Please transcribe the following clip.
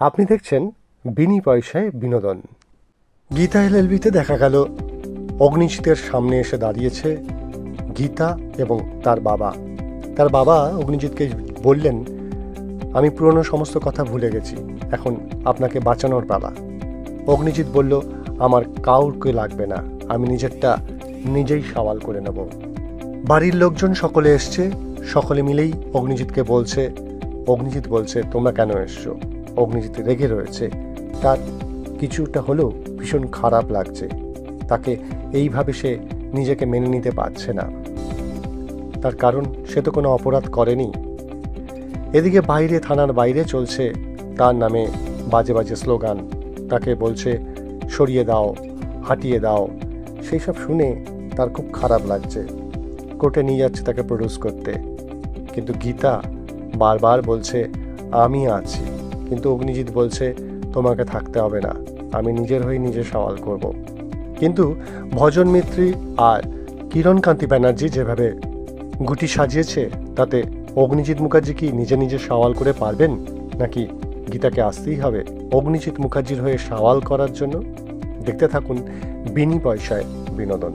আপনি দেখছেন বিনি পয়সায় বিনোদন। গীতা এলএলবিতে দেখা গেল অগ্নিজিতের সামনে এসে দাঁড়িয়েছে গীতা এবং তার বাবা। তার বাবা অগ্নিজিৎকে বললেন, আমি পুরনো সমস্ত কথা ভুলে গেছি, এখন আপনাকে বাঁচানোর পালা। অগ্নিজিৎ বলল, আমার কাউকে লাগবে না, আমি নিজেরটা নিজেই সওয়াল করে নেব। বাড়ির লোকজন সকলে এসছে, সকলে মিলেই অগ্নিজিৎ বলছে তোমরা কেন এসছো। অগ্নিজিৎ রেগে রয়েছে, তার কিছুটা হলেও ভীষণ খারাপ লাগছে, তাকে এইভাবে সে নিজেকে মেনে নিতে পারছে না, তার কারণ সে তো কোনো অপরাধ করেনি। এদিকে থানার বাইরে চলছে তার নামে বাজে বাজে স্লোগান, তাকে বলছে সরিয়ে দাও, হাঁটিয়ে দাও। সেই সব শুনে তার খুব খারাপ লাগছে, কোর্টে নিয়ে যাচ্ছে তাকে প্রডিউস করতে, কিন্তু গীতা বারবার বলছে আমি আছি। কিন্তু অগ্নিজিৎ বলছে তোমাকে থাকতে হবে না, আমি নিজের হয়ে নিজে সওয়াল করব। কিন্তু ভজন মিত্রি আর কিরণকান্তি ব্যানার্জি যেভাবে গুটি সাজিয়েছে, তাতে অগ্নিজিৎ মুখার্জি কি নিজে নিজে সওয়াল করে পারবেন, নাকি গীতাকে আসতেই হবে অগ্নিজিৎ মুখার্জির হয়ে সওয়াল করার জন্য? দেখতে থাকুন বিনি পয়সায় বিনোদন।